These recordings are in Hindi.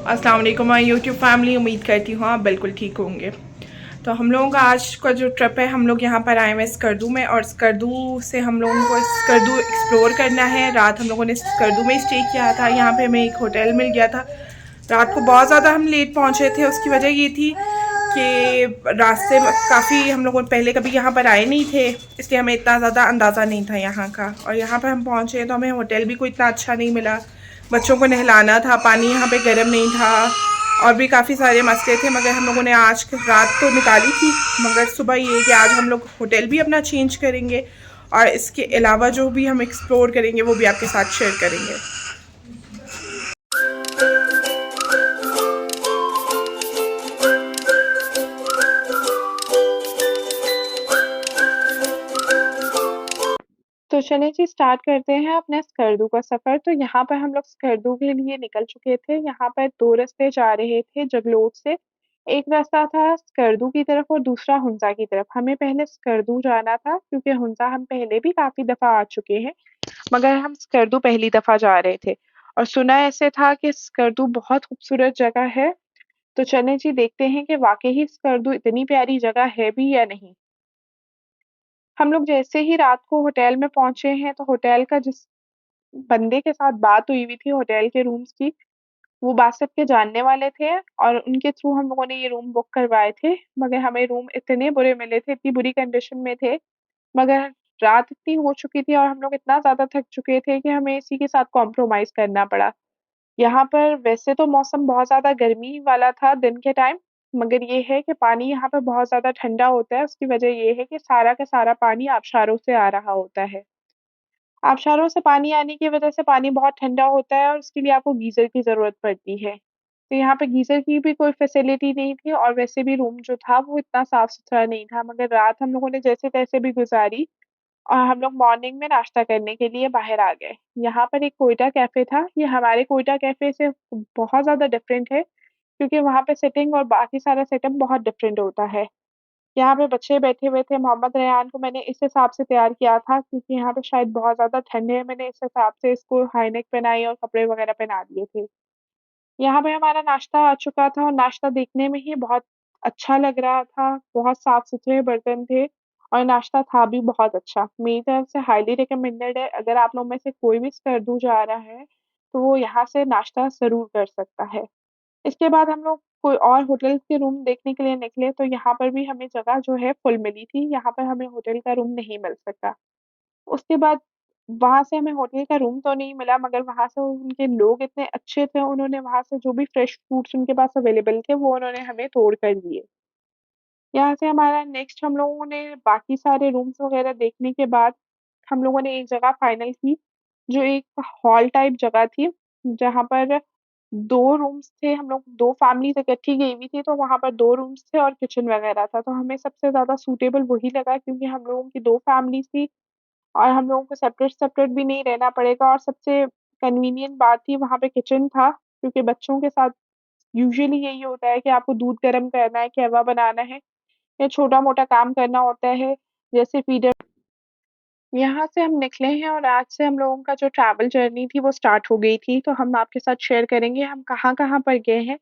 अस्सलाम वालेकुम माय यूट्यूब फैमिली। उम्मीद करती हूँ आप बिल्कुल ठीक होंगे। तो हम लोगों का आज का जो ट्रिप है, हम लोग यहाँ पर आए हुए हैं स्कर्दू में, और स्कर्दू से हम लोगों को स्कर्दू एक्सप्लोर करना है। रात हम लोगों ने स्कर्दू में स्टे किया था। यहाँ पे हमें एक होटल मिल गया था। रात को बहुत ज़्यादा हम लेट पहुँचे थे। उसकी वजह ये थी कि रास्ते में काफ़ी हम लोग पहले कभी यहाँ पर आए नहीं थे, इसलिए हमें इतना ज़्यादा अंदाज़ा नहीं था यहाँ का। और यहाँ पर हम पहुँचे तो हमें होटल भी कोई इतना अच्छा नहीं मिला। बच्चों को नहलाना था, पानी यहाँ पे गर्म नहीं था, और भी काफ़ी सारे मसले थे। मगर हम लोगों ने आज रात तो निकाली थी, मगर सुबह ये कि आज हम लोग होटल भी अपना चेंज करेंगे, और इसके अलावा जो भी हम एक्सप्लोर करेंगे वो भी आपके साथ शेयर करेंगे। तो चलिए जी, स्टार्ट करते हैं अपने स्कर्दू का सफ़र। तो यहाँ पर हम लोग स्कर्दू के लिए निकल चुके थे। यहाँ पर 2 रास्ते जा रहे थे जगलोट से। एक रास्ता था स्कर्दू की तरफ और दूसरा हुंज़ा की तरफ। हमें पहले स्कर्दू जाना था क्योंकि हुंज़ा हम पहले भी काफ़ी दफ़ा आ चुके हैं, मगर हम स्कर्दू पहली दफ़ा जा रहे थे। और सुना ऐसे था कि स्कर्दू बहुत खूबसूरत जगह है। तो चलें जी, देखते हैं कि वाक़ई ही स्कर्दू इतनी प्यारी जगह है भी या नहीं। हम लोग जैसे ही रात को होटल में पहुँचे हैं, तो होटल का जिस बंदे के साथ बात हुई हुई थी होटल के रूम्स की, वो बासित के जानने वाले थे, और उनके थ्रू हम लोगों ने ये रूम बुक करवाए थे। मगर हमें रूम इतने बुरे मिले थे, इतनी बुरी कंडीशन में थे, मगर रात इतनी हो चुकी थी और हम लोग इतना ज़्यादा थक चुके थे कि हमें इसी के साथ कॉम्प्रोमाइज़ करना पड़ा। यहाँ पर वैसे तो मौसम बहुत ज़्यादा गर्मी वाला था दिन के टाइम, मगर ये है कि पानी यहाँ पे बहुत ज़्यादा ठंडा होता है। उसकी वजह ये है कि सारा का सारा पानी आबशारों से आ रहा होता है। आबशारों से पानी आने की वजह से पानी बहुत ठंडा होता है और उसके लिए आपको गीज़र की ज़रूरत पड़ती है। तो यहाँ पे गीज़र की भी कोई फ़ैसिलिटी नहीं थी, और वैसे भी रूम जो था वो इतना साफ-सुथरा नहीं था। मगर रात हम लोगों ने जैसे-तैसे भी गुज़ारी, और हम लोग मॉर्निंग में नाश्ता करने के लिए बाहर आ गए। यहाँ पर एक कोयटा कैफ़े था। ये हमारे कोयटा कैफ़े से बहुत ज़्यादा डिफ़रेंट है, क्योंकि वहाँ पे सिटिंग और बाकी सारा सेटअप बहुत डिफ़रेंट होता है। यहाँ पे बच्चे बैठे हुए थे। मोहम्मद रेहान को मैंने इस हिसाब से तैयार किया था क्योंकि यहाँ पे शायद बहुत ज़्यादा ठंड है, मैंने इस हिसाब से इसको हाई नेक पहनाई और कपड़े वग़ैरह पहना दिए थे। यहाँ पे हमारा नाश्ता आ चुका था और नाश्ता देखने में ही बहुत अच्छा लग रहा था, बहुत साफ-सुथरे बर्तन थे, और नाश्ता था भी बहुत अच्छा। मेरी तरफ से हाइली रिकमेंडेड है, अगर आप लोग में से कोई भी स्कर्दू जा रहा है, तो वो यहाँ से नाश्ता ज़रूर कर सकता है। इसके बाद हम लोग कोई और होटल के रूम देखने के लिए निकले, तो यहाँ पर भी हमें जगह जो है फुल मिली थी, यहाँ पर हमें होटल का रूम नहीं मिल सका। उसके बाद वहाँ से हमें होटल का रूम तो नहीं मिला, मगर वहाँ से उनके लोग इतने अच्छे थे, उन्होंने वहाँ से जो भी फ्रेश फ्रूट्स उनके पास अवेलेबल थे, वो उन्होंने हमें तोड़ कर दिए। यहाँ से हमारा नेक्स्ट हम लोगों ने बाकी सारे रूम्स वग़ैरह देखने के बाद, हम लोगों ने एक जगह फाइनल की, जो एक हॉल टाइप जगह थी, जहाँ पर 2 रूम्स थे। हम लोग 2 फैमिलीज़ इकट्ठी गई हुई थी, तो वहाँ पर 2 रूम्स थे और किचन वग़ैरह था। तो हमें सबसे ज़्यादा सूटेबल वही लगा, क्योंकि हम लोगों की 2 फैमिलीज़ थी और हम लोगों को सेपरेट-सेपरेट भी नहीं रहना पड़ेगा, और सबसे कन्वीनिएंट बात थी वहाँ पे किचन था, क्योंकि बच्चों के साथ यूजुअली यही होता है कि आपको दूध गरम करना है, कहवा बनाना है, या छोटा-मोटा काम करना होता है, जैसे फीडर। यहाँ से हम निकले हैं और आज से हम लोगों का जो ट्रैवल जर्नी थी वो स्टार्ट हो गई थी, तो हम आपके साथ शेयर करेंगे हम कहाँ-कहाँ पर गए हैं।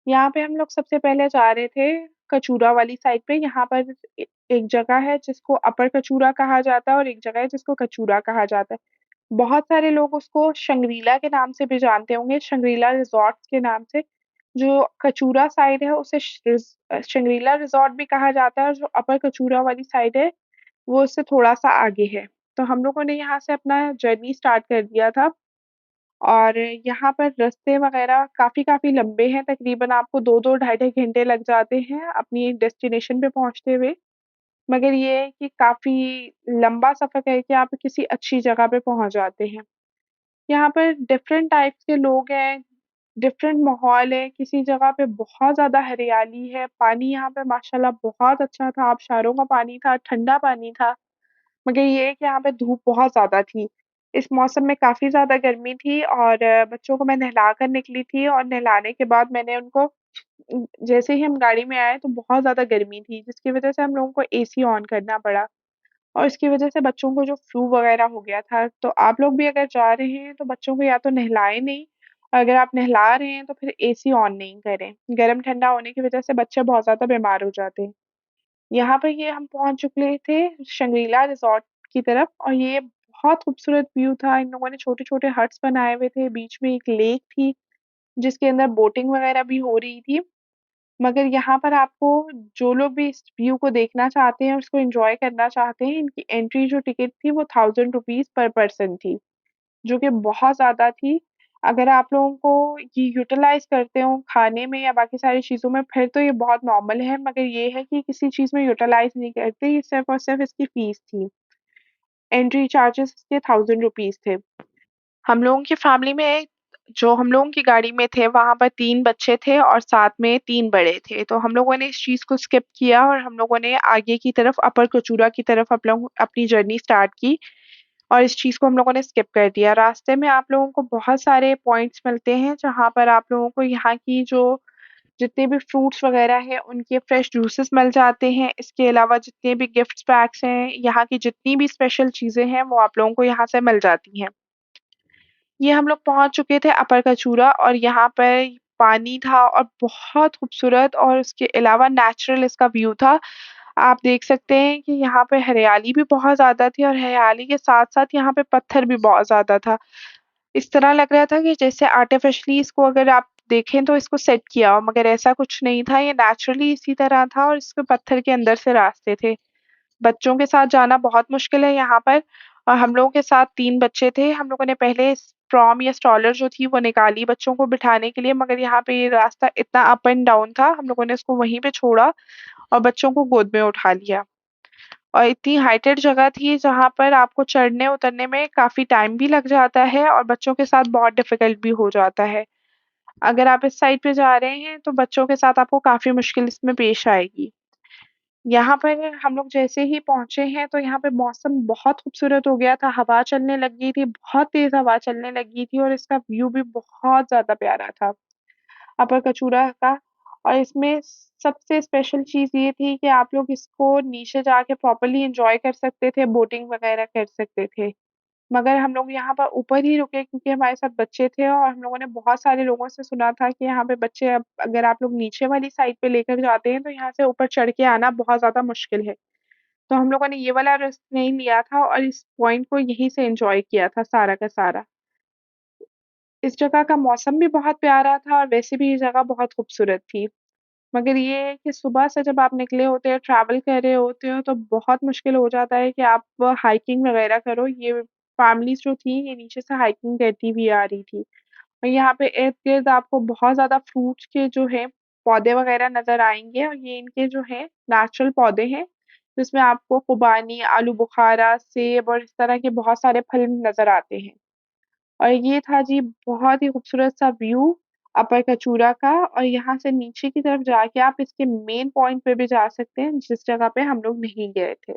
यहाँ पे हम लोग सबसे पहले जा रहे थे कचूरा वाली साइड पे। यहाँ पर एक जगह है जिसको अपर कचूरा कहा जाता है, और एक जगह है जिसको कचूरा कहा जाता है। बहुत सारे लोग उसको शंग्रीला के नाम से भी जानते होंगे, शंग्रीला रिज़ॉर्ट्स के नाम से। जो कचूरा साइड है उसे शंग्रीला रिज़ॉर्ट भी कहा जाता है, और जो अपर कचूरा वाली साइड है, वो उससे थोड़ा-सा आगे है। तो हम लोगों ने यहाँ से अपना जर्नी स्टार्ट कर दिया था, और यहाँ पर रास्ते वग़ैरह काफ़ी लंबे हैं, तकरीबन आपको 2-2 ढाई-ढाई घंटे लग जाते हैं अपनी डेस्टिनेशन पे पहुँचते हुए। मगर ये है कि काफ़ी लंबा सफ़र करके आप किसी अच्छी जगह पे पहुँच जाते हैं। यहाँ पर डिफरेंट टाइप्स के लोग हैं, डिफरेंट माहौल है, किसी जगह पे बहुत ज़्यादा हरियाली है, पानी यहाँ पे माशाल्लाह बहुत अच्छा था, आबशारों का पानी था, ठंडा पानी था। मगर ये है कि यहाँ पे धूप बहुत ज़्यादा थी। इस मौसम में काफ़ी ज़्यादा गर्मी थी, और बच्चों को मैं नहला कर निकली थी, और नहलाने के बाद मैंने उनको जैसे ही हम गाड़ी में आए तो बहुत ज़्यादा गर्मी थी, जिसकी वज़ह से हम लोगों को एसी ऑन करना पड़ा, और इसकी वज़ह से बच्चों को जो फ्लू वग़ैरह हो गया था। तो आप लोग भी अगर जा रहे हैं तो बच्चों को या तो नहलाएँ नहीं, अगर आप नहला रहे हैं तो फिर एसी ऑन नहीं करें। गरम-ठंडा होने की वज़ह से बच्चे बहुत ज़्यादा बीमार हो जाते हैं। यहाँ पे ये हम पहुँच चुके थे शंग्रीला रिज़ॉर्ट की तरफ और ये बहुत खूबसूरत व्यू था। इन लोगों ने छोटे-छोटे हट्स बनाए हुए थे, बीच में एक लेक थी, जिसके अंदर बोटिंग वग़ैरह भी हो रही थी। मगर यहाँ पर आपको जो लोग भी इस व्यू को देखना चाहते हैं और उसको एन्जॉय करना चाहते हैं, इनकी एंट्री जो टिकट थी वो ₹1000 पर पर्सन थी, जो कि बहुत ज़्यादा थी। अगर आप लोगों को ये यूटिलाइज़ करते हो खाने में या बाकी सारी चीज़ों में फिर तो ये बहुत नॉर्मल है, मगर ये है कि किसी चीज़ में यूटिलाइज़ नहीं करते, ये सिर्फ़ और सिर्फ़ इसकी फ़ीस थी। एंट्री चार्जेस इसके ₹1000 थे। हम लोगों की फैमिली में जो हम लोगों की गाड़ी में थे, वहाँ पर 3 बच्चे थे और साथ में 3 बड़े थे। तो हम लोगों ने इस चीज़ को स्किप किया और हम लोगों ने आगे की तरफ अपर कचूरा की तरफ आप लोग अपनी जर्नी स्टार्ट की और इस चीज़ को हम लोगों ने स्किप कर दिया। रास्ते में आप लोगों को बहुत सारे पॉइंट्स मिलते हैं, जहाँ पर आप लोगों को यहाँ की जो जितने भी फ्रूट्स वग़ैरह हैं, उनके फ्रेश जूसेस मिल जाते हैं। इसके अलावा जितने भी गिफ्ट पैक्स हैं, यहाँ की जितनी भी स्पेशल चीज़ें हैं, वो आप लोगों को यहाँ से मिल जाती हैं। ये हम लोग पहुँच चुके थे अपर कचूरा और यहाँ पर पानी था और बहुत खूबसूरत और उसके अलावा नेचुरल इसका व्यू था। आप देख सकते हैं कि यहाँ पे हरियाली भी बहुत ज़्यादा थी और हरियाली के साथ-साथ यहाँ पे पत्थर भी बहुत ज़्यादा था। इस तरह लग रहा था कि जैसे आर्टिफ़िशियली इसको अगर आप देखें तो इसको सेट किया हो, मगर ऐसा कुछ नहीं था, ये नेचुरली इसी तरह था और इसके पत्थर के अंदर से रास्ते थे। बच्चों के साथ जाना बहुत मुश्किल है यहाँ पर और हम लोगों के साथ 3 बच्चे थे। हम लोगों ने पहले प्रॉम या स्ट्रॉलर जो थी वो निकाली बच्चों को बिठाने के लिए, मगर यहाँ पे ये रास्ता इतना अप एंड डाउन था, हम लोगों ने उसको वहीं पे छोड़ा और बच्चों को गोद में उठा लिया। और इतनी हाइटेड जगह थी जहाँ पर आपको चढ़ने-उतरने में काफ़ी टाइम भी लग जाता है और बच्चों के साथ बहुत डिफ़िकल्ट भी हो जाता है। अगर आप इस साइड पे जा रहे हैं तो बच्चों के साथ आपको काफ़ी मुश्किल इसमें पेश आएगी। यहाँ पर हम लोग जैसे ही पहुँचे हैं, तो यहाँ पे मौसम बहुत खूबसूरत हो गया था, हवा चलने लग गई थी, बहुत तेज़ हवा चलने लगी थी और इसका व्यू भी बहुत ज़्यादा प्यारा था, अपर कचूरा का। और इसमें सबसे स्पेशल चीज़ ये थी कि आप लोग इसको नीचे जाके प्रॉपर्ली एन्जॉय कर सकते थे, बोटिंग वगैरह कर सकते थे। मगर हम लोग यहाँ पर ऊपर ही रुके क्योंकि हमारे साथ बच्चे थे और हम लोगों ने बहुत सारे लोगों से सुना था कि यहाँ पे बच्चे अब अगर आप लोग नीचे वाली साइड पे लेकर जाते हैं, तो यहाँ से ऊपर चढ़ के आना बहुत ज़्यादा मुश्किल है। तो हम लोगों ने ये वाला रिस्क नहीं लिया था और इस पॉइंट को यहीं से एन्जॉय किया था सारा का सारा। इस जगह का मौसम भी बहुत प्यारा था और वैसे भी ये जगह बहुत खूबसूरत थी। मगर ये है कि सुबह से जब आप निकले होते हो, ट्रैवल कर रहे होते हो, तो बहुत मुश्किल हो जाता है कि आप हाइकिंग वगैरह करो। ये फैमिलीज़ जो थी, ये नीचे से हाइकिंग करती हुई आ रही थी। और यहाँ पे इर्द-गिर्द आपको बहुत ज़्यादा फ्रूट्स के जो हैं, पौधे वगैरह नज़र आएँगे और ये इनके जो हैं, नेचुरल पौधे हैं, जिसमें आपको खुबानी, आलू बुखारा, सेब और इस तरह के बहुत सारे फल नज़र आते हैं। और ये था जी बहुत ही खूबसूरत-सा व्यू अपर कचूरा का और यहाँ से नीचे की तरफ जाके आप इसके मेन पॉइंट पे भी जा सकते हैं, जिस जगह पे हम लोग नहीं गए थे।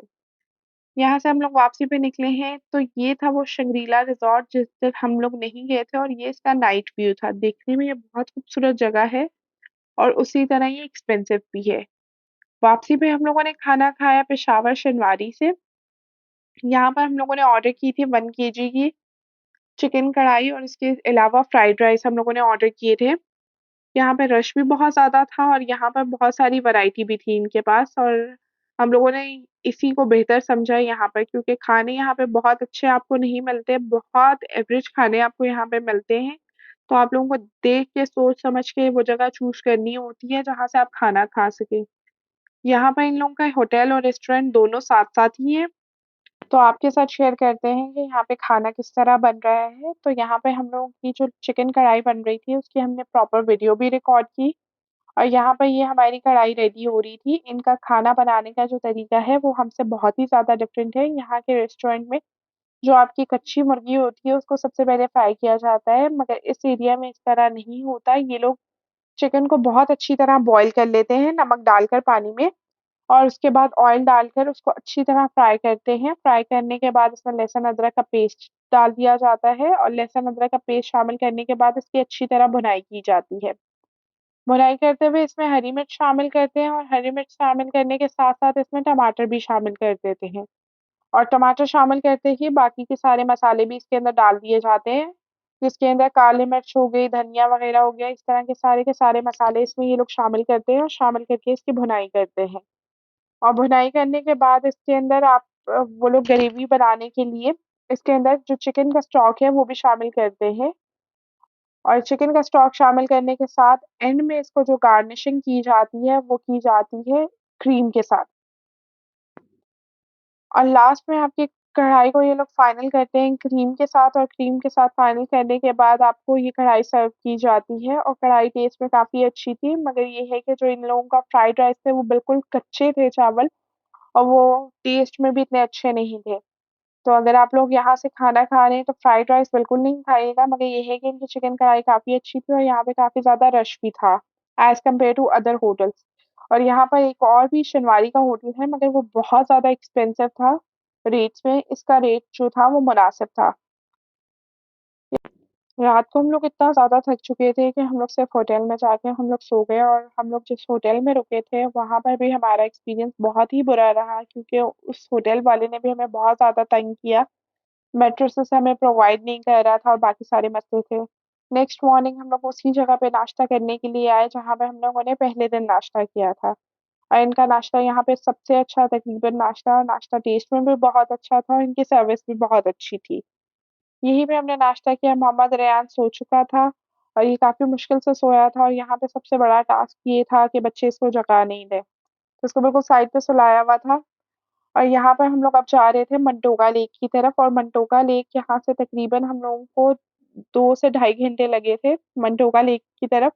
यहाँ से हम लोग वापसी पे निकले हैं, तो ये था वो शंग्रीला रिज़ॉर्ट जिस तक हम लोग नहीं गए थे और ये इसका नाइट व्यू था। देखने में ये बहुत खूबसूरत जगह है और उसी तरह ये एक्सपेंसिव भी है। वापसी पे हम लोगों ने खाना खाया पेशावर शनवारी से। यहाँ पर हम लोगों ने ऑर्डर की थी 1 केजी की चिकन कढ़ाई और इसके अलावा फ्राइड राइस हम लोगों ने ऑर्डर किए थे। यहाँ पे रश भी बहुत ज़्यादा था और यहाँ पर बहुत सारी वैराइटी भी थी इनके पास और हम लोगों ने इसी को बेहतर समझा यहाँ पर क्योंकि खाने यहाँ पे बहुत अच्छे आपको नहीं मिलते, बहुत एवरेज खाने आपको यहाँ पे मिलते हैं। तो आप लोगों को देख के, सोच समझ के वो जगह चूज़ करनी होती है जहाँ से आप खाना खा सकें। यहाँ पर इन लोगों का होटल और रेस्टोरेंट दोनों साथ-साथ ही हैं। तो आपके साथ शेयर करते हैं कि यहाँ पे खाना किस तरह बन रहा है। तो यहाँ पे हम लोगों की जो चिकन कढ़ाई बन रही थी, उसकी हमने प्रॉपर वीडियो भी रिकॉर्ड की और यहाँ पे ये हमारी कढ़ाई रेडी हो रही थी। इनका खाना बनाने का जो तरीका है, वो हमसे बहुत ही ज़्यादा डिफरेंट है। यहाँ के रेस्टोरेंट में जो आपकी कच्ची मुर्गी होती है, उसको सबसे पहले फ्राई किया जाता है, मगर इस एरिया में इस तरह नहीं होता। ये लोग चिकन को बहुत अच्छी तरह बॉयल कर लेते हैं, नमक डालकर पानी में और उसके बाद ऑयल डालकर उसको अच्छी तरह फ्राई करते हैं। फ्राई करने के बाद इसमें लहसुन अदरक का पेस्ट डाल दिया जाता है और लहसुन अदरक का पेस्ट शामिल करने के बाद इसकी अच्छी तरह भुनाई की जाती है। भुनाई करते हुए इसमें हरी मिर्च शामिल करते हैं और हरी मिर्च शामिल करने के साथ-साथ इसमें टमाटर भी शामिल कर देते हैं और टमाटर शामिल करते ही बाकी के सारे मसाले भी इसके अंदर डाल दिए जाते हैं। जिसके अंदर काली मिर्च हो गई, धनिया वगैरह हो गया, इस तरह के सारे मसाले इसमें ये लोग शामिल करते हैं और शामिल करके इसकी भुनाई करते हैं। और भुनाई करने के बाद इसके अंदर आप वो लोग ग्रेवी बनाने के लिए इसके अंदर जो चिकन का स्टॉक है वो भी शामिल करते हैं। और चिकन का स्टॉक शामिल करने के साथ एंड में इसको जो गार्निशिंग की जाती है, वो की जाती है क्रीम के साथ। और लास्ट में आपकी कढ़ाई को ये लोग फाइनल करते हैं क्रीम के साथ और क्रीम के साथ फाइनल करने के बाद आपको ये कढ़ाई सर्व की जाती है और कढ़ाई टेस्ट में काफ़ी अच्छी थी, मगर ये है कि जो इन लोगों का फ्राइड राइस थे, वो बिल्कुल कच्चे थे चावल और वो टेस्ट में भी इतने अच्छे नहीं थे। तो अगर आप लोग यहाँ से खाना खा रहे हैं, तो फ्राइड राइस बिल्कुल नहीं खाइएगा, मगर ये है कि इनकी चिकन कढ़ाई काफ़ी अच्छी थी और यहाँ पे काफ़ी ज़्यादा रश भी था, as compare to other hotels. और यहाँ पर एक और भी शनवारी का होटल है, मगर वो बहुत ज़्यादा एक्सपेंसिव था रेट्स में, इसका रेट जो था वो मुनासिब था। रात को हम लोग इतना ज़्यादा थक चुके थे कि हम लोग सिर्फ़ होटल में जाके हम लोग सो गए और हम लोग जिस होटल में रुके थे, वहाँ पर भी हमारा एक्सपीरियंस बहुत ही बुरा रहा क्योंकि उस होटल वाले ने भी हमें बहुत ज़्यादा तंग किया। मैट्रेसेस हमें प्रोवाइड नहीं कर रहा था और बाकी सारे मसले थे। नेक्स्ट मॉर्निंग हम लोग उसी जगह पे नाश्ता करने के लिए आए जहाँ पे हम लोगों ने पहले दिन नाश्ता किया था। और इनका नाश्ता यहाँ पे सबसे अच्छा तकरीबन नाश्ता टेस्ट में भी बहुत अच्छा था और इनकी सर्विस भी बहुत अच्छी थी। यहीं पे हमने नाश्ता किया, मोहम्मद रेयान सो चुका था और ये काफ़ी मुश्किल से सोया था और यहाँ पे सबसे बड़ा टास्क ये था कि बच्चे इसको जगा नहीं दें। तो इसको बिल्कुल साइड पे सुलाया हुआ था और यहाँ पर हम लोग अब जा रहे थे मंटोगा लेक की तरफ और मंटोगा लेक यहाँ से तकरीबन हम लोगों को 2 से ढाई घंटे लगे थे मंटोगा लेक की तरफ।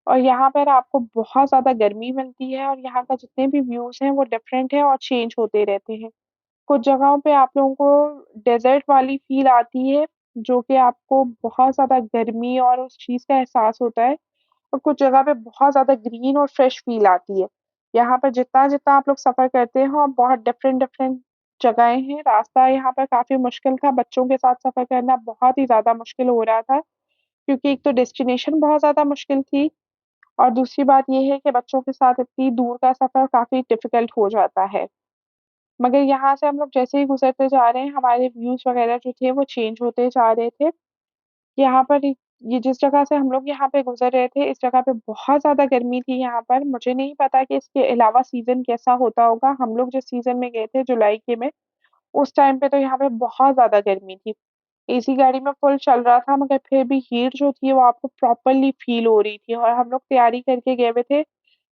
और यहाँ पर आपको बहुत ज़्यादा गर्मी मिलती है और यहाँ का जितने भी व्यूज़ हैं वो डिफरेंट है और चेंज होते रहते हैं। कुछ जगहों पे आप लोगों को डेज़र्ट वाली फ़ील आती है, जो कि आपको बहुत ज़्यादा गर्मी और उस चीज़ का एहसास होता है और कुछ जगह पे बहुत ज़्यादा ग्रीन और फ्रेश फ़ील आती है। यहाँ पर जितना-जितना आप लोग सफ़र करते हो, बहुत डिफरेंट-डिफरेंट जगहें हैं। रास्ता यहाँ पर काफ़ी मुश्किल था, बच्चों के साथ सफ़र करना बहुत ही ज़्यादा मुश्किल हो रहा था, क्योंकि एक तो डेस्टिनेशन बहुत ज़्यादा मुश्किल थी और दूसरी बात ये है कि बच्चों के साथ इतनी दूर का सफ़र काफ़ी डिफ़िकल्ट हो जाता है। मगर यहाँ से हम लोग जैसे ही गुज़रते जा रहे हैं, हमारे व्यूज़ वग़ैरह जो थे वो चेंज होते जा रहे थे। यहाँ पर ये जिस जगह से हम लोग यहाँ पे गुज़र रहे थे, इस जगह पे बहुत ज़्यादा गर्मी थी यहाँ पर। मुझे नहीं पता कि इसके अलावा सीज़न कैसा होता होगा। हम लोग जिस सीज़न में गए थे जुलाई के में, उस टाइम पे तो यहाँ पे बहुत ज़्यादा गर्मी थी। एसी गाड़ी में फुल चल रहा था मगर फिर भी हीट जो थी वो आपको प्रॉपरली फ़ील हो रही थी और हम लोग तैयारी करके गए हुए थे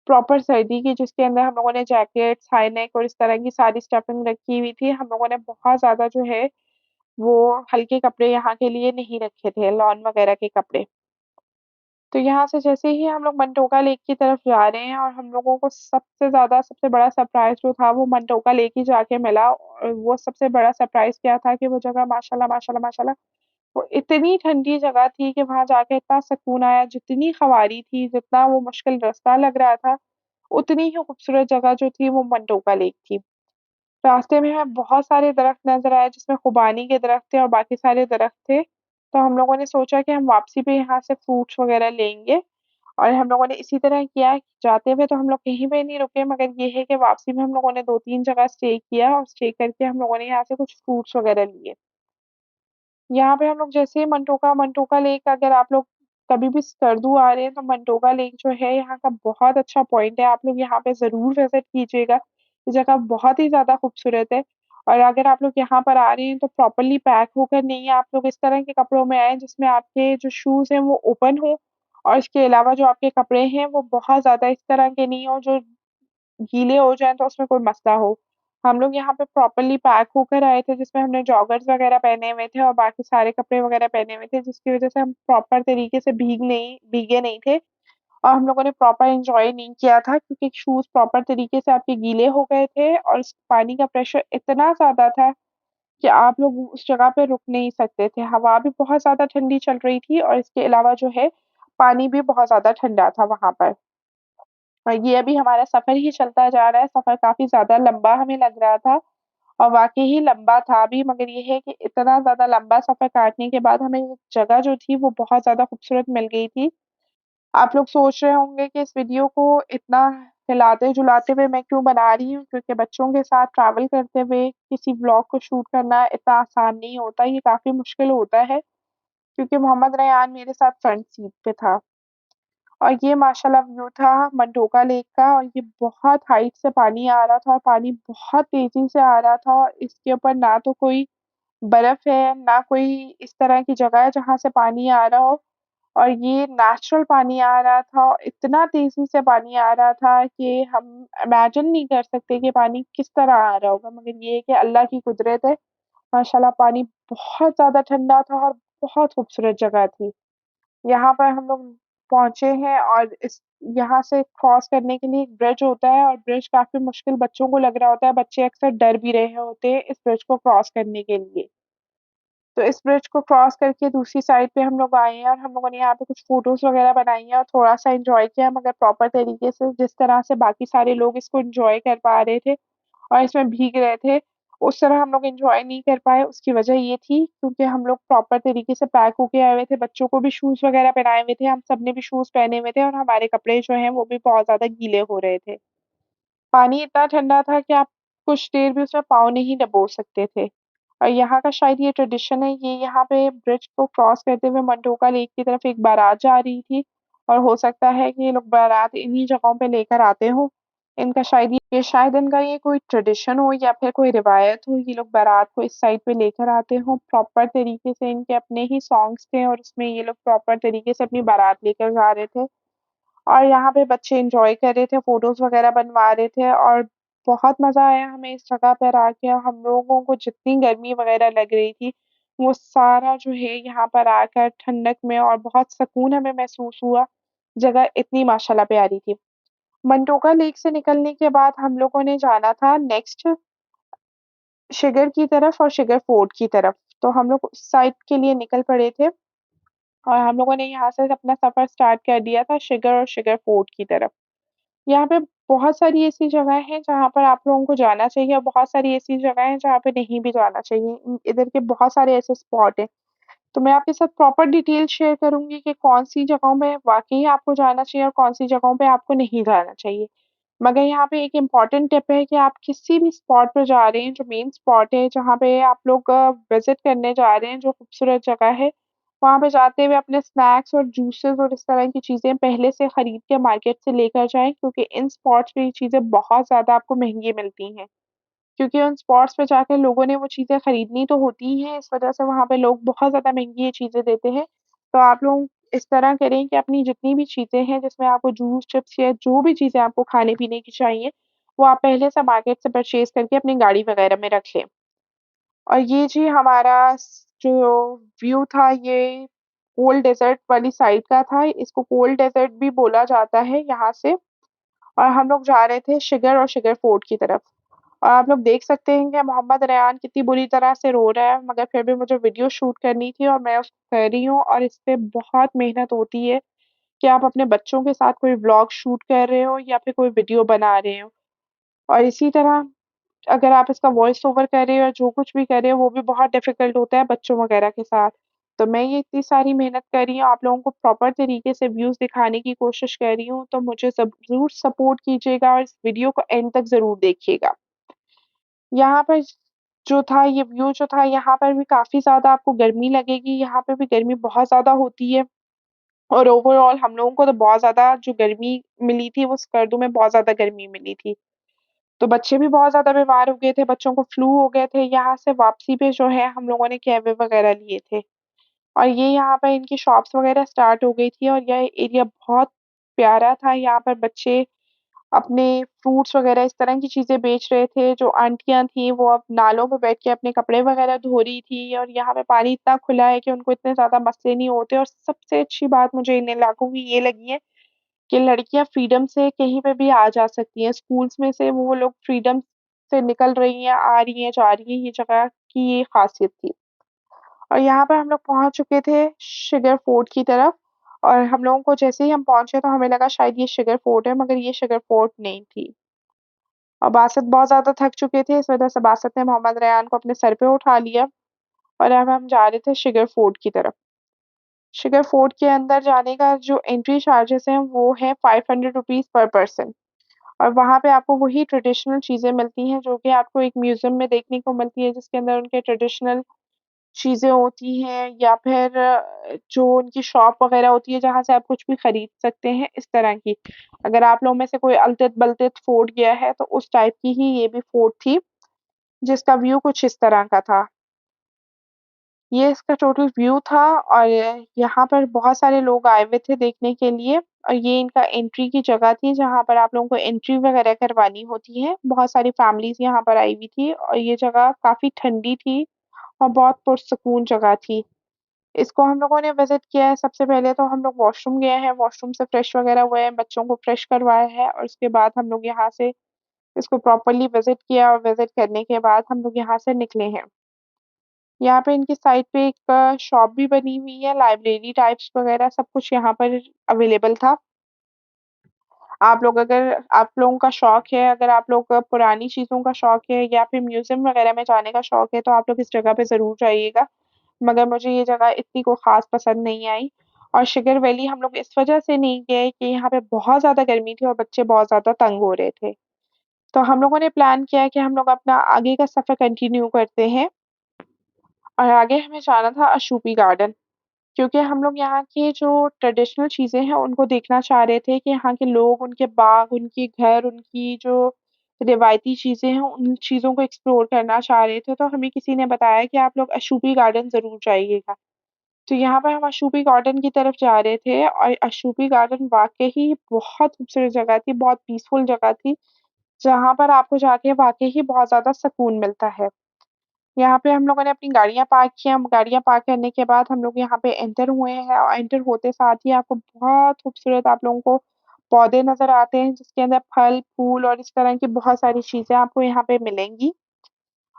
प्रॉपर सर्दी की जिसके अंदर हम लोगों ने जैकेट्स, हाई नेक और इस तरह की सारी स्टफिंग रखी हुई थी। हम लोगों ने बहुत ज़्यादा जो है वो हल्के कपड़े यहाँ के लिए नहीं रखे थे, लॉन वगैरह के कपड़े। तो यहाँ से जैसे ही हम लोग मंटोका लेक की तरफ जा रहे हैं और हम लोगों को सबसे बड़ा सरप्राइज़ जो था वो मंटोका लेक ही जाके मिला और वो सबसे बड़ा सरप्राइज़ क्या था कि वो जगह माशाल्लाह वो इतनी ठंडी जगह थी कि वहाँ जाके इतना सुकून आया, जितनी ख़वारी थी, जितना वो मुश्किल रास्ता लग रहा था, उतनी ही खूबसूरत जगह जो थी वो मंटोका लेक थी। रास्ते में हमें बहुत सारे दरख्त नज़र आए जिसमें खुबानी के दरख्त थे और बाकी सारे दरख्त थे। तो हम लोगों ने सोचा कि हम वापसी पे यहाँ से फ्रूट्स वग़ैरह लेंगे और हम लोगों ने इसी तरह किया। जाते हुए तो हम लोग कहीं पे नहीं रुके मगर ये है कि वापसी में हम लोगों ने 2-3 जगह स्टे किया और स्टे करके हम लोगों ने यहाँ से कुछ फ्रूट्स वग़ैरह लिए। यहाँ पे हम लोग जैसे ही मंटोका लेक अगर आप लोग कभी भी स्कर्दू आ रहे हैं तो मंटोका लेक जो है यहाँ का बहुत अच्छा पॉइंट है, आप लोग यहाँ पे ज़रूर विज़िट कीजिएगा। ये जगह बहुत ही ज़्यादा खूबसूरत है और अगर आप लोग यहाँ पर आ रहे हैं तो प्रॉपर्ली पैक होकर नहीं आप लोग इस तरह के कपड़ों में आएँ जिसमें आपके जो शूज़ हैं वो ओपन हो और इसके अलावा जो आपके कपड़े हैं वो बहुत ज़्यादा इस तरह के नहीं हो जो गीले हो जाएँ तो उसमें कोई मसला हो। हम लोग यहाँ पे प्रॉपर्ली पैक होकर आए थे जिसमें हमने जॉगर्स वग़ैरह पहने हुए थे और बाकी सारे कपड़े वग़ैरह पहने हुए थे जिसकी वज़ह से हम प्रॉपर तरीके से भीगे नहीं थे और हम लोगों ने प्रॉपर एन्जॉय नहीं किया था क्योंकि शूज़ प्रॉपर तरीके से आपके गीले हो गए थे और इस पानी का प्रेशर इतना ज़्यादा था कि आप लोग उस जगह पे रुक नहीं सकते थे। हवा भी बहुत ज़्यादा ठंडी चल रही थी और इसके अलावा जो है पानी भी बहुत ज़्यादा ठंडा था वहाँ पर। ये अभी हमारा सफ़र ही चलता जा रहा है, सफ़र काफ़ी ज़्यादा लंबा हमें लग रहा था और वाक़ई ही लंबा था भी मगर ये है कि इतना ज़्यादा लंबा सफ़र काटने के बाद हमें जगह जो थी वो बहुत ज़्यादा खूबसूरत मिल गई थी। आप लोग सोच रहे होंगे कि इस वीडियो को इतना हिलाते-जुलाते हुए मैं क्यों बना रही हूँ क्योंकि बच्चों के साथ ट्रैवल करते हुए किसी व्लॉग को शूट करना इतना आसान नहीं होता, ये काफ़ी मुश्किल होता है। क्योंकि मोहम्मद रेयान मेरे साथ फ्रंट सीट पे था। और ये माशाल्लाह व्यू था मंडोका लेक का, और ये बहुत हाइट से पानी आ रहा था और पानी बहुत तेज़ी से आ रहा था, और इसके ऊपर ना तो कोई बर्फ है, ना कोई इस तरह की जगह है जहाँ से पानी आ रहा हो, और ये नेचुरल पानी आ रहा था। और इतना तेज़ी से पानी आ रहा था कि हम इमेजिन नहीं कर सकते कि पानी किस तरह आ रहा होगा, मगर ये है कि अल्लाह की कुदरत है। माशाल्लाह पानी बहुत ज़्यादा ठंडा था और बहुत खूबसूरत जगह थी। यहाँ पर हम लोग पहुँचे हैं, और इस यहाँ से क्रॉस करने के लिए एक ब्रिज होता है, और ब्रिज काफ़ी मुश्किल बच्चों को लग रहा होता है, बच्चे अक्सर डर भी रहे होते हैं इस ब्रिज को क्रॉस करने के लिए। तो इस ब्रिज को क्रॉस करके दूसरी साइड पे हम लोग आए हैं, और हम लोगों ने यहाँ पे कुछ फ़ोटोज़ वगैरह बनाई हैं और थोड़ा-सा एन्जॉय किया, मगर प्रॉपर तरीके से जिस तरह से बाकी सारे लोग इसको एन्जॉय कर पा रहे थे और इसमें भीग रहे थे, उस तरह हम लोग एन्जॉय नहीं कर पाए। उसकी वजह ये थी क्योंकि हम लोग प्रॉपर तरीके से पैक होके आए हुए थे, बच्चों को भी शूज़ वगैरह पहनाए हुए थे, हम सबने भी शूज़ पहने हुए थे, और हमारे कपड़े जो हैं वो भी बहुत ज़्यादा गीले हो रहे थे। पानी इतना ठंडा था कि आप कुछ देर भी उसमें पाँव नहीं डुबो सकते थे। और यहाँ का शायद ये ट्रेडिशन है, ये यहाँ पे ब्रिज को क्रॉस करते हुए मंडोका लेक की तरफ एक बारात जा रही थी, और हो सकता है कि ये लोग बारात इन्हीं जगहों पे लेकर आते हों। इनका शायद इनका ये कोई ट्रेडिशन हो या फिर कोई रिवायत हो, ये लोग बारात को इस साइड पे लेकर आते हों। प्रॉपर तरीके से इनके अपने ही सॉन्ग्स थे, और उसमें ये लोग प्रॉपर तरीके से अपनी बारात लेकर जा रहे थे। और यहाँ पे बच्चे एन्जॉय कर रहे थे, फ़ोटोज़ वग़ैरह बनवा रहे थे, और बहुत मज़ा आया हमें इस जगह पर आके। हम लोगों को जितनी गर्मी वग़ैरह लग रही थी, वो सारा जो है यहाँ पर आकर ठंडक में और बहुत सुकून हमें महसूस हुआ। जगह इतनी माशाल्लाह प्यारी थी। मंटोका लेक से निकलने के बाद हम लोगों ने जाना था नेक्स्ट शिगर की तरफ और शिगर फोर्ट की तरफ। तो हम लोग उस साइड के लिए निकल पड़े थे, और हम लोगों ने यहाँ से अपना सफ़र स्टार्ट कर दिया था शिगर और शिगर फोर्ट की तरफ। यहाँ पे बहुत सारी ऐसी जगह हैं जहाँ पर आप लोगों को जाना चाहिए, और बहुत सारी ऐसी जगह हैं जहाँ पे नहीं भी जाना चाहिए। इधर के बहुत सारे ऐसे स्पॉट हैं। तो मैं आपके साथ प्रॉपर डिटेल शेयर करूँगी कि कौन-सी जगहों में वाक़ई आपको जाना चाहिए और कौन-सी जगहों पे आपको नहीं जाना चाहिए। मगर यहाँ पे एक इम्पॉर्टेंट टिप है कि आप किसी भी स्पॉट पे जा रहे हैं, जो मेन स्पॉट है, जहाँ पे आप लोग विज़िट करने जा रहे हैं, जो खूबसूरत जगह है, वहाँ पे जाते हुए अपने स्नैक्स और जूसेस और इस तरह की चीज़ें पहले से खरीद के मार्केट से लेकर जाएँ, क्योंकि इन स्पॉट्स पे ये चीज़ें बहुत ज़्यादा आपको महँगी मिलती हैं। क्योंकि उन स्पॉट्स पे जाके लोगों ने वो चीज़ें खरीदनी तो होती ही हैं, इस वजह से वहाँ पे लोग बहुत ज़्यादा महँगी ये चीज़ें देते हैं। तो आप लोग इस तरह करें कि अपनी जितनी भी चीज़ें हैं, जिसमें आपको जूस, चिप्स या जो भी चीज़ें आपको खाने-पीने की चाहिए, वो आप पहले से मार्केट से परचेज़ करके अपनी गाड़ी वगैरह में रख लें। और ये जी हमारा जो व्यू था, ये कोल्ड डेज़र्ट वाली साइड का था। इसको कोल्ड डेज़र्ट भी बोला जाता है यहाँ से, और हम लोग जा रहे थे शिगर और शिगर फोर्ट की तरफ। और आप लोग देख सकते हैं कि मोहम्मद रेयान कितनी बुरी तरह से रो रहा है, मगर फिर भी मुझे वीडियो शूट करनी थी और मैं उसको कर रही हूँ, और इस पे बहुत मेहनत होती है कि आप अपने बच्चों के साथ कोई व्लॉग शूट कर रहे हो या फिर कोई वीडियो बना रहे हो। और इसी तरह अगर आप इसका वॉइस ओवर कर रहे हो या जो कुछ भी कर रहे हो, वो भी बहुत डिफ़िकल्ट होता है बच्चों वगैरह के साथ। तो मैं ये इतनी सारी मेहनत कर रही हूँ, आप लोगों को प्रॉपर तरीके से व्यूज़ दिखाने की कोशिश कर रही हूँ, तो मुझे ज़रूर सपोर्ट कीजिएगा और इस वीडियो को एंड तक ज़रूर देखिएगा। यहाँ पर जो था ये व्यू जो था, यहाँ पर भी काफ़ी ज़्यादा आपको गर्मी लगेगी, यहाँ पे भी गर्मी बहुत ज़्यादा होती है, और ओवरऑल हम लोगों को तो बहुत ज़्यादा जो गर्मी मिली थी, वो स्कर्दू में बहुत ज़्यादा गर्मी मिली थी। तो बच्चे भी बहुत ज़्यादा बीमार हो गए थे, बच्चों को फ्लू हो गए थे। यहाँ से वापसी पे जो है हम लोगों ने कैब वगैरह लिए थे, और ये यहाँ पे इनकी शॉप्स वगैरह स्टार्ट हो गई थी, और यह एरिया बहुत प्यारा था। यहाँ पर बच्चे अपने फ्रूट्स वगैरह इस तरह की चीज़ें बेच रहे थे। जो आंटियाँ थीं वो अब नालों पे बैठ के अपने कपड़े वगैरह धो रही थी, और यहाँ पे पानी इतना खुला है कि उनको इतने ज़्यादा मसले नहीं होते। और सबसे अच्छी बात मुझे इन इलाकों की ये लगी है कि लड़कियाँ फ्रीडम से कहीं पे भी आ जा सकती हैं। स्कूल्स में से वो लोग फ्रीडम से निकल रही हैं, आ रही हैं, जा रही हैं, ये जगह की ये ख़ासियत थी। और यहाँ पर हम लोग पहुँच चुके थे शिगर फोर्ट की तरफ, और हम लोगों को जैसे ही हम पहुँचे तो हमें लगा शायद ये शिगर फोर्ट है, मगर ये शिगर फोर्ट नहीं थी। और बासत बहुत ज़्यादा थक चुके थे, इस वजह से बासत ने मोहम्मद रेयान को अपने सर पे उठा लिया, और अब हम जा रहे थे शिगर फोर्ट की तरफ। शिगर फोर्ट के अंदर जाने का जो एंट्री चार्जेस हैं, वो है ₹500 पर पर्सन, और वहाँ पे आपको वही ट्रेडिशनल चीज़ें मिलती हैं, जो कि आपको एक म्यूज़ियम में देखने को मिलती है, जिसके अंदर उनके ट्रेडिशनल चीज़ें होती हैं या फिर जो उनकी शॉप वग़ैरह होती है जहाँ से आप कुछ भी खरीद सकते हैं, इस तरह की। अगर आप लोगों में से कोई अल्तत-बल्तत फोर्ट गया है तो उस टाइप की ही ये भी फोर्ट थी, जिसका व्यू कुछ इस तरह का था। ये इसका टोटल व्यू था और यहाँ पर बहुत सारे लोग आए हुए थे देखने के लिए और ये इनका एंट्री की जगह थी जहाँ पर आप लोगों को एंट्री वगैरह करवानी होती है। बहुत सारी फैमिलीज़ यहाँ पर आई हुई थी और ये जगह काफ़ी ठंडी थी और बहुत पुरसुकून जगह थी। इसको हम लोगों ने विज़िट किया है सबसे पहले तो हम लोग वॉशरूम गए हैं, वॉशरूम से फ्रेश वगैरह हुए हैं, बच्चों को फ्रेश करवाया है और उसके बाद हम लोग यहाँ से इसको प्रॉपर्ली विज़िट किया और विज़िट करने के बाद हम लोग यहाँ से निकले हैं। यहाँ पे इनकी साइड पे एक शॉप भी बनी हुई है, लाइब्रेरी टाइप्स वगैरह सब कुछ यहाँ पर अवेलेबल था। आप लोगों का शौक है, अगर आप लोग को पुरानी चीज़ों का शौक है या फिर म्यूज़ियम वगैरह में जाने का शौक है, तो आप लोग इस जगह पे ज़रूर जाइएगा। मगर मुझे ये जगह इतनी को ख़ास पसंद नहीं आई और शुगर वैली हम लोग इस वजह से नहीं गए कि यहाँ पे बहुत ज़्यादा गर्मी थी और बच्चे बहुत ज़्यादा तंग हो रहे थे। तो हम लोगों ने प्लान किया कि हम लोग अपना आगे का सफ़र कंटिन्यू करते हैं और आगे हमें जाना था अशूपी गार्डन। क्योंकि हम लोग यहाँ की जो ट्रेडिशनल चीज़ें हैं, उनको देखना चाह रहे थे कि यहाँ के लोग, उनके बाग, उनके घर, उनकी जो रिवायती चीज़ें हैं, उन चीज़ों को एक्सप्लोर करना चाह रहे थे। तो हमें किसी ने बताया कि आप लोग अशूपी गार्डन ज़रूर जाइएगा। तो यहाँ पर हम अशूपी गार्डन की तरफ जा रहे थे और अशूपी गार्डन वाक़ई ही बहुत खूबसूरत जगह थी, बहुत पीसफुल जगह थी, जहाँ पर आपको जाके वाक़ई ही बहुत ज़्यादा सुकून मिलता है। यहाँ पे हम लोगों ने अपनी गाड़ियाँ पार्क की, हम गाड़ियाँ पार्क करने के बाद हम लोग यहाँ पे एंटर हुए हैं और एंटर होते साथ ही आपको बहुत खूबसूरत आप लोगों को पौधे नज़र आते हैं, जिसके अंदर फल, फूल और इस तरह की बहुत सारी चीज़ें आपको यहाँ पे मिलेंगी।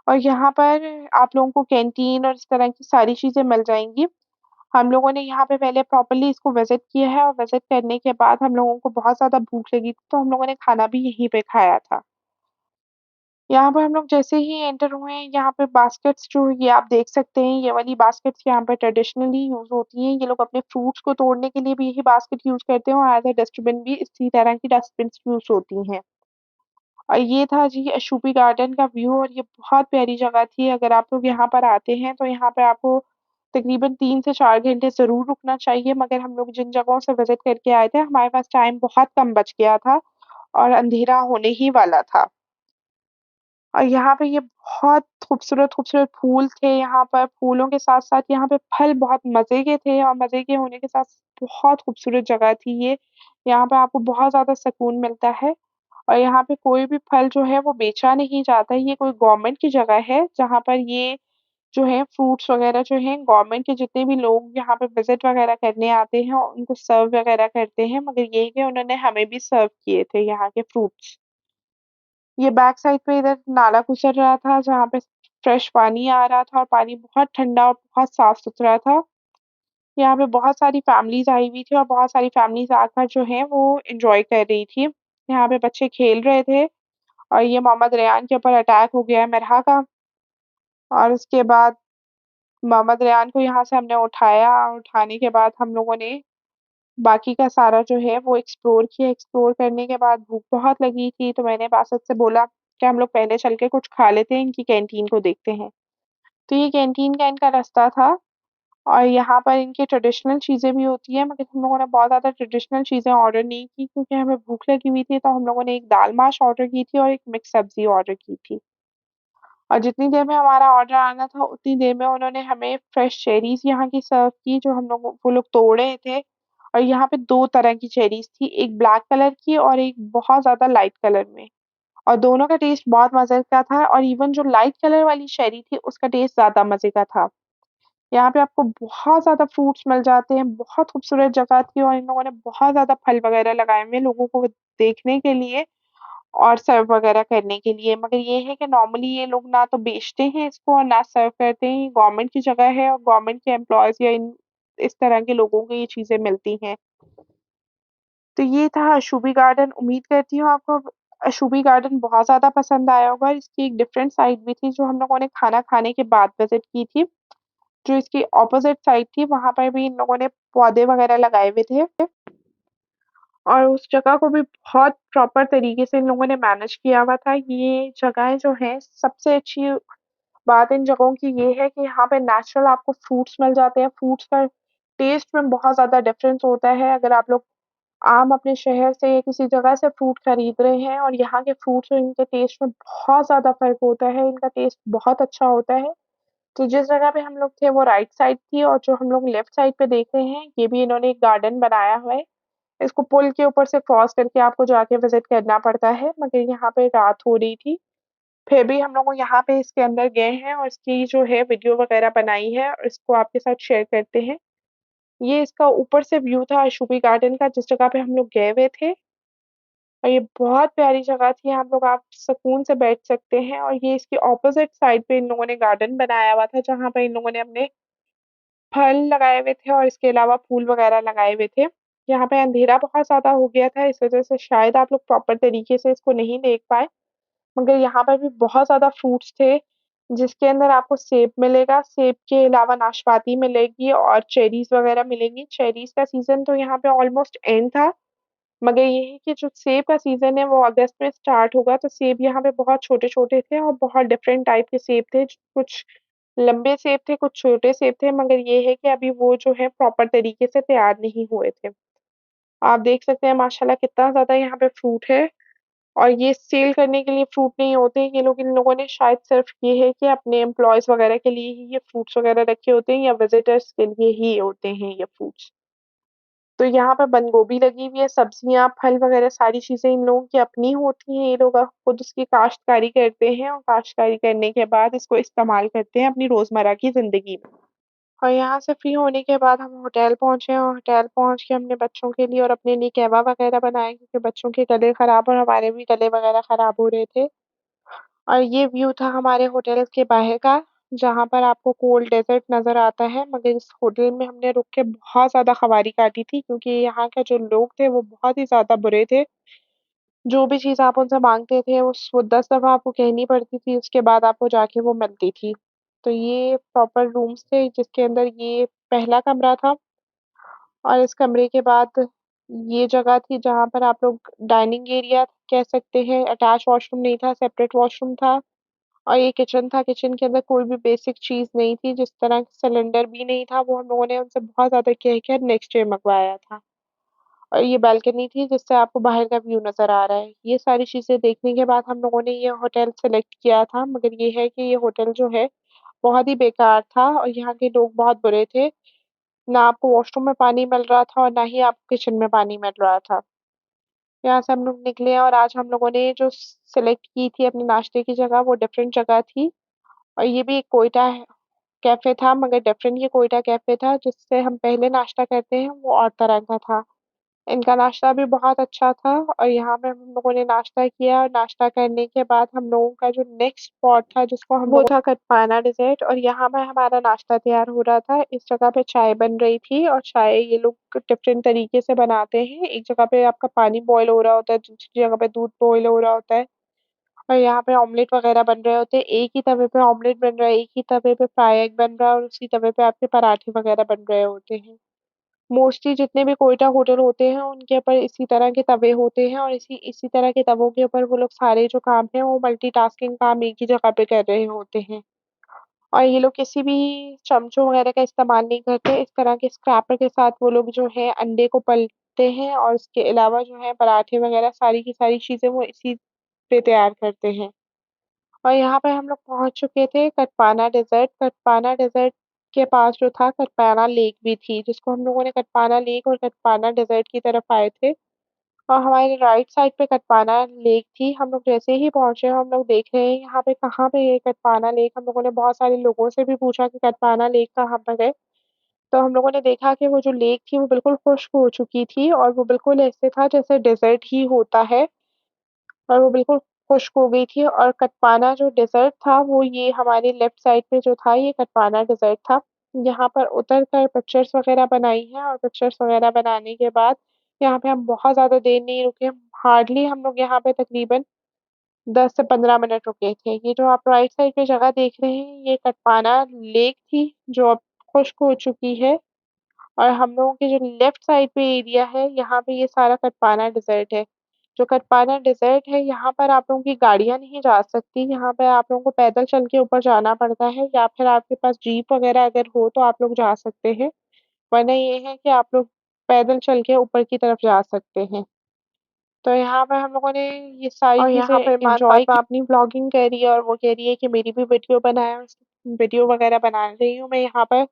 और यहाँ पर आप लोगों को कैंटीन और इस तरह की सारी चीज़ें मिल जाएँगी। हम लोगों ने यहाँ पे पहले प्रॉपर्ली इसको विज़िट किया है और विज़िट करने के बाद हम लोगों को बहुत ज़्यादा भूख लगी थी, तो हम लोगों ने खाना भी यहीं पे खाया था। यहाँ पर हम लोग जैसे ही एंटर हुए हैं, यहाँ पे बास्केट्स जो ये आप देख सकते हैं, ये वाली बास्केट्स यहाँ पे ट्रेडिशनली यूज़ होती हैं। ये लोग अपने फ्रूट्स को तोड़ने के लिए भी यही बास्केट यूज़ करते हैं और एज़ अ डस्टबिन भी इसी तरह की डस्टबिन्स यूज़ होती हैं। और ये था जी अशूपी गार्डन का व्यू और ये बहुत प्यारी जगह थी। अगर आप लोग यहाँ पर आते हैं, तो यहाँ पे आपको तकरीबन 3 से 4 घंटे ज़रूर रुकना चाहिए, मगर हम लोग जिन जगहों से विज़िट करके आए थे, हमारे पास टाइम बहुत कम बच गया था और अंधेरा होने ही वाला था। और यहाँ पे ये बहुत खूबसूरत-खूबसूरत फूल थे यहाँ पर, फूलों के साथ-साथ यहाँ पे फल बहुत मज़े के थे और मज़े के होने के साथ बहुत खूबसूरत जगह थी ये। यहाँ पे आपको बहुत ज़्यादा सुकून मिलता है और यहाँ पे कोई भी फल जो है वो बेचा नहीं जाता है, ये कोई गवर्नमेंट की जगह है, जहाँ पर ये जो है फ्रूट्स वग़ैरह जो हैं गवर्नमेंट के जितने भी लोग यहाँ पे विज़िट वग़ैरह करने आते हैं, उनको सर्व वग़ैरह करते हैं, मगर ये है कि उन्होंने हमें भी सर्व किए थे यहाँ के फ्रूट्स। ये बैक साइड पे इधर नाला गुज़र रहा था जहाँ पे फ्रेश पानी आ रहा था और पानी बहुत ठंडा और बहुत साफ-सुथरा था। यहाँ पे बहुत सारी फैमिलीज़ आई हुई थी और बहुत सारी फैमिलीज़ आकर जो है वो एन्जॉय कर रही थी। यहाँ पे बच्चे खेल रहे थे और ये मोहम्मद रेयान के ऊपर अटैक हो गया है मेरहा का और उसके बाद मोहम्मद रेयान को यहाँ से हमने उठाया और उठाने के बाद हम लोगों ने बाकी का सारा जो है वो एक्सप्लोर किया। एक्सप्लोर करने के बाद भूख बहुत लगी थी तो मैंने बासत से बोला कि हम लोग पहले चल के कुछ खा लेते हैं, इनकी कैंटीन को देखते हैं। तो ये कैंटीन का इनका रास्ता था और यहाँ पर इनकी ट्रेडिशनल चीज़ें भी होती हैं मगर हम लोगों ने बहुत ज़्यादा ट्रेडिशनल चीज़ें ऑर्डर नहीं की क्योंकि हमें भूख लगी हुई थी तो हम लोगों ने एक दाल माश ऑर्डर की थी और एक मिक्स सब्ज़ी ऑर्डर की थी। और जितनी देर में हमारा ऑर्डर आना था उतनी देर में उन्होंने हमें फ्रेश चेरीज़ यहाँ की सर्व की जो हम लोगों वो लोग तोड़ रहे थे और यहाँ पे 2 तरह की चेरीज़ थी, एक ब्लैक कलर की और एक बहुत ज़्यादा लाइट कलर में। और दोनों का टेस्ट बहुत मज़े का था और इवन जो लाइट कलर वाली चेरी थी उसका टेस्ट ज़्यादा मज़े का था। यहाँ पे आपको बहुत ज़्यादा फ्रूट्स मिल जाते हैं, बहुत खूबसूरत जगह थी और इन लोगों ने बहुत ज़्यादा फल वगैरह लगाए हुए हैं लोगों को देखने के लिए और सर्व वगैरह करने के लिए। मगर ये है कि नॉर्मली ये लोग ना तो बेचते हैं इसको और ना सर्व करते हैं। ये गवर्नमेंट की जगह है और गवर्नमेंट के एम्प्लॉइज़ या इन इस तरह के लोगों को ये चीज़ें मिलती हैं। तो ये था अशूबी गार्डन। उम्मीद करती हूँ आपको अशूबी गार्डन बहुत ज़्यादा पसंद आया होगा। इसकी एक डिफरेंट साइड भी थी जो हम लोगों ने खाना खाने के बाद विज़िट की थी। जो इसकी अपोज़िट साइड थी वहाँ पर भी इन लोगों ने पौधे वगैरह लगाए हुए थे और उस जगह को भी बहुत प्रॉपर तरीके से इन लोगों ने मैनेज किया हुआ था। ये जगहें जो हैं सबसे अच्छी बात इन जगहों की ये है कि यहाँ पे नेचुरल आपको फ्रूट्स मिल जाते हैं। फ्रूट्स का टेस्ट में बहुत ज़्यादा डिफरेंस होता है। अगर आप लोग आम अपने शहर से या किसी जगह से फ्रूट खरीद रहे हैं और यहाँ के फ्रूट्स और इनके टेस्ट में बहुत ज़्यादा फ़र्क होता है। इनका टेस्ट बहुत अच्छा होता है। तो जिस जगह पे हम लोग थे वो राइट साइड थी और जो हम लोग लेफ्ट साइड पे देख रहे हैं, ये भी इन्होंने एक गार्डन बनाया हुआ है। इसको पुल के ऊपर से क्रॉस करके आपको जाके विज़िट करना पड़ता है, मगर यहाँ पे रात हो रही थी। फिर भी हम लोग यहाँ पे इसके अंदर गए हैं और इसकी जो है वीडियो वगैरह बनाई है और इसको आपके साथ शेयर करते हैं। ये इसका ऊपर से व्यू था अशोकी गार्डन का जिस जगह पे हम लोग गए हुए थे और ये बहुत प्यारी जगह थी, यहाँ लोग आप सुकून से बैठ सकते हैं और ये इसकी ऑपोज़िट साइड पे इन लोगों ने गार्डन बनाया हुआ था, जहाँ पे इन लोगों ने अपने फल लगाए हुए थे और इसके अलावा फूल वगैरह लगाए हुए थे। यहाँ पे अंधेरा बहुत ज़्यादा हो गया था, इस वज़ह से शायद आप लोग प्रॉपर तरीके से इसको नहीं देख पाए। मगर यहाँ पर भी बहुत ज़्यादा फ्रूट्स थे, जिसके अंदर आपको सेब मिलेगा, सेब के अलावा नाशपाती मिलेगी और चेरीज़ वगैरह मिलेंगी। चेरीज़ का सीज़न तो यहाँ पे ऑलमोस्ट एंड था, मगर ये है कि जो सेब का सीज़न है वो अगस्त में स्टार्ट होगा, तो सेब यहाँ पे बहुत छोटे-छोटे थे और बहुत डिफरेंट टाइप के सेब थे। कुछ लंबे सेब थे, कुछ छोटे सेब थे, मगर ये है कि अभी वो जो है प्रॉपर तरीके से तैयार नहीं हुए थे। आप देख सकते हैं माशाल्लाह कितना ज़्यादा यहाँ पे फ्रूट है और ये सेल करने के लिए फ्रूट नहीं होते, ये लोग इन लोगों ने शायद सिर्फ़ ये है कि अपने एम्प्लॉइज़ वगैरह के लिए ही ये फ्रूट्स वगैरह रखे होते हैं या विज़िटर्स के लिए ही होते हैं ये फ्रूट्स। तो यहाँ पे बंद गोभी लगी हुई है, सब्जियाँ, फल वगैरह सारी चीज़ें इन लोगों की अपनी होती हैं, ये लोग खुद उसकी काश्तकारी करते हैं और काश्तकारी करने के बाद इसको इस्तेमाल करते हैं अपनी रोज़मर्रा की ज़िंदगी में। और यहाँ से फ्री होने के बाद हम होटल पहुँचे और होटल पहुँच के हमने बच्चों के लिए और अपने लिए कहवा वगैरह बनाए क्योंकि बच्चों के गले खराब और हमारे भी गले वगैरह खराब हो रहे थे। और ये व्यू था हमारे होटल के बाहर का, जहाँ पर आपको कोल्ड डेज़र्ट नज़र आता है, मगर इस होटल में हमने रुक के बहुत ज़्यादा ख़वारी काटी थी क्योंकि यहाँ के जो लोग थे वो बहुत ही ज़्यादा बुरे थे। जो भी चीज़ आप उनसे माँगते थे वो 10 दफ़ा आपको कहनी पड़ती थी, उसके बाद आपको जाके वो मिलती थी। तो ये प्रॉपर रूम्स थे जिसके अंदर ये पहला कमरा था और इस कमरे के बाद ये जगह थी जहाँ पर आप लोग डाइनिंग एरिया कह सकते हैं, अटैच वॉशरूम नहीं था, सेपरेट वॉशरूम था। और ये किचन था, किचन के अंदर कोई भी बेसिक चीज़ नहीं थी, जिस तरह सिलेंडर भी नहीं था, वो हम लोगों ने उनसे बहुत ज़्यादा कह कर नेक्स्ट डे मँगवाया था। और ये बालकनी थी जिससे आपको बाहर का व्यू नज़र आ रहा है। ये सारी चीज़ें देखने के बाद हम लोगों ने ये होटल सेलेक्ट किया था, मगर ये है कि ये होटल जो है, बहुत ही बेकार था और यहाँ के लोग बहुत बुरे थे। ना आपको वॉशरूम में पानी मिल रहा था और ना ही आपको किचन में पानी मिल रहा था। यहाँ से हम लोग निकले और आज हम लोगों ने जो सेलेक्ट की थी अपने नाश्ते की जगह, वो डिफरेंट जगह थी और ये भी एक कोयटा कैफ़े था मगर डिफरेंट ये कोयटा कैफ़े था जिससे हम पहले नाश्ता करते हैं वो और तरह का था। इनका नाश्ता भी बहुत अच्छा था और यहाँ पे हम लोगों ने नाश्ता किया और नाश्ता करने के बाद हम लोगों का जो नेक्स्ट स्पॉट था जिसको हम वो था कटपाना डेज़र्ट और यहाँ पर हमारा नाश्ता तैयार हो रहा था। इस जगह पे चाय बन रही थी और चाय ये लोग डिफरेंट तरीके से बनाते हैं। एक जगह पे आपका पानी बॉयल हो रहा होता है, दूसरी जगह पे दूध बॉयल हो रहा होता है। और यहाँ पे ऑमलेट वगैरह बन रहे होते हैं। एक ही तवे पे ऑमलेट बन रहा है, एक ही तवे पे फ्राई एग बन रहा है और उसी तवे पे आपके पराठे वगैरह बन रहे होते हैं। मोस्टली जितने भी कोयटा होटल होते हैं, उनके ऊपर इसी तरह के तवे होते हैं और इसी इसी तरह के तवों के ऊपर वो लोग सारे जो काम हैं, वो मल्टीटास्किंग काम एक ही जगह पे कर रहे होते हैं। और ये लोग किसी भी चमचों वगैरह का इस्तेमाल नहीं करते। इस तरह के स्क्रैपर के साथ वो लोग जो है अंडे को पलटते हैं और उसके अलावा जो है पराठे वगैरह सारी की सारी चीज़ें वो इसी पे तैयार करते हैं। और यहाँ पे हम लोग पहुँच चुके थे कटपाना डेज़र्ट। कटपाना डेज़र्ट के पास जो था कटपाना लेक भी थी, जिसको हम लोगों ने कटपाना लेक और कटपाना डेज़र्ट की तरफ आए थे। और हमारे राइट साइड पे कटपाना लेक थी। हम लोग जैसे ही पहुँचे हम लोग देख रहे हैं यहाँ पे कहाँ पे है कटपाना लेक? हम लोगों ने बहुत सारे लोगों से भी पूछा कि कटपाना लेक कहाँ पर है? तो हम लोगों ने देखा कि वो जो लेक थी वो बिल्कुल खुश्क हो चुकी थी और वो बिल्कुल ऐसे था जैसे डेज़र्ट ही होता है। और वो बिल्कुल खुश्क हो गई थी और कटपाना जो डेज़र्ट था वो ये हमारे लेफ्ट साइड पे जो था ये कटपाना डेज़र्ट था। यहाँ पर उतर कर पिक्चर्स वग़ैरह बनाई हैं और पिक्चर्स वग़ैरह बनाने के बाद यहाँ पे हम बहुत ज़्यादा देर नहीं रुके। हार्डली हम लोग यहाँ पे तकरीबन 10 से 15 मिनट रुके थे। ये जो आप राइट साइड पे जगह देख रहे हैं ये कटपाना लेक थी जो अब खुश्क हो चुकी है और हम लोगों के जो लेफ्ट साइड पे एरिया है यहाँ पे ये सारा कटपाना डेज़र्ट है। जो कटपाना डेज़र्ट है, यहाँ पर आप लोगों की गाड़ियाँ नहीं जा सकती, यहाँ पे आप लोगों को पैदल चल के ऊपर जाना पड़ता है या फिर आपके पास जीप वग़ैरह अगर हो तो आप लोग जा सकते हैं, वरना ये है कि आप लोग पैदल चल के ऊपर की तरफ जा सकते हैं। तो यहाँ पे हम लोगों ने ये सारी और यहाँ चीज़ें पे ईमान एन्जॉय फातिमा की। अपनी व्लॉगिंग कर रही है और वो कह रही है कि मेरी भी वीडियो वग़ैरह बना रही हूँ मैं यहाँ पर।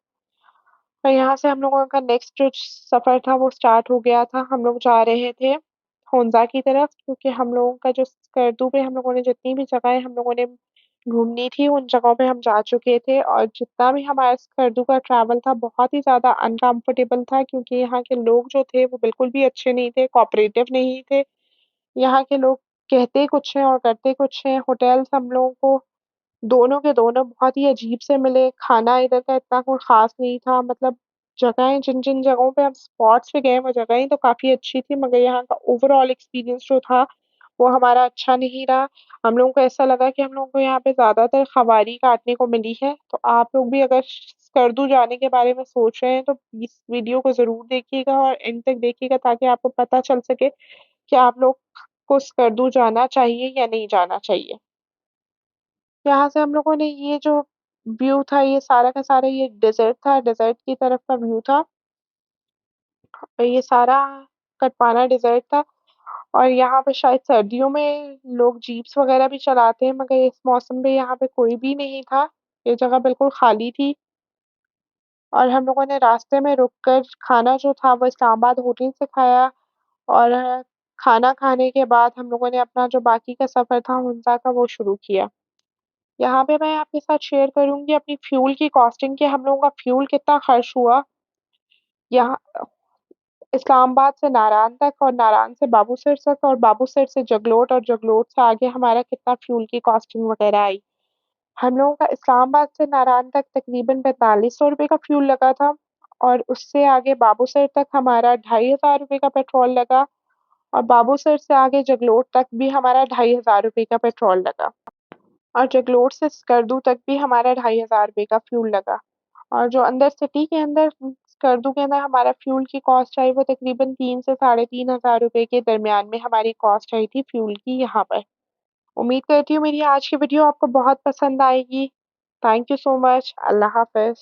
तो यहाँ से हम लोगों का नेक्स्ट जो सफ़र था वो स्टार्ट हो गया था। हम लोग जा रहे थे होन्ज़ा की तरफ क्योंकि हम लोगों का जो स्कर्दू पे हम लोगों ने जितनी भी जगहें हम लोगों ने घूमनी थी, उन जगहों पे हम जा चुके थे और जितना भी हमारा स्कर्दू का ट्रैवल था, बहुत ही ज़्यादा अनकम्फ़र्टेबल था क्योंकि यहाँ के लोग जो थे वो बिल्कुल भी अच्छे नहीं थे, कोऑपरेटिव नहीं थे। यहाँ के लोग कहते कुछ हैं और करते कुछ हैं। होटल्स हम लोगों को दोनों के दोनों बहुत ही अजीब से मिले, खाना इधर का इतना कोई ख़ास नहीं था, मतलब जगहें जिन-जिन जगहों पे हम स्पॉट्स पे गए, वो जगहें तो काफ़ी अच्छी थी, मगर यहाँ का ओवरऑल एक्सपीरियंस जो था, वो हमारा अच्छा नहीं रहा। हम लोगों को ऐसा लगा कि हम लोगों को यहाँ पे ज़्यादातर ख़वारी काटने को मिली है, तो आप लोग भी अगर स्कर्दू जाने के बारे में सोच रहे हैं, तो इस वीडियो को ज़रूर देखिएगा और एंड तक देखिएगा ताकि आपको पता चल सके कि आप लोग को स्कर्दू जाना चाहिए या नहीं जाना चाहिए। यहाँ से हम लोगों ने ये जो व्यू था, ये सारा का सारा ये डेज़र्ट था, डेज़र्ट की तरफ का व्यू था। ये सारा कटपाना डेज़र्ट था और यहाँ पे शायद सर्दियों में लोग जीप्स वग़ैरह भी चलाते हैं, मगर इस मौसम में यहाँ पे कोई भी नहीं था। ये जगह बिल्कुल खाली थी और हम लोगों ने रास्ते में रुक कर खाना जो था वो इस्लामाबाद होटल से खाया और खाना खाने के बाद हम लोगों ने अपना जो बाकी का सफ़र था हुन्ज़ा का वो शुरू किया। यहाँ पे मैं आपके साथ शेयर करूँगी अपनी फ्यूल की कॉस्टिंग कि हम लोगों का फ्यूल कितना खर्च हुआ। यहाँ इस्लामाबाद से नारान तक और नारान से बाबूसर तक और बाबूसर से जगलोट और जगलोट से आगे हमारा कितना फ्यूल की कॉस्टिंग वग़ैरह आई। हम लोगों का इस्लामाबाद से नारान तक तकरीबन ₹4500 का फ्यूल लगा था और उससे आगे बाबूसर तक हमारा ₹2500 का पेट्रोल लगा और बाबूसर से आगे जगलोट तक भी हमारा ₹2500 का पेट्रोल लगा। और जगलोट से स्कर्दू तक भी हमारा ₹2500 का फ्यूल लगा। और जो अंदर सिटी के अंदर स्कर्दू के अंदर हमारा फ्यूल की कॉस्ट आई वो तकरीबन 3 से साढ़े 3 हज़ार रुपए के दरमियान में हमारी कॉस्ट आई थी फ्यूल की यहाँ पर। उम्मीद करती हूँ मेरी आज की वीडियो आपको बहुत पसंद आएगी। Thank you so much. अल्लाह हाफ़िज़।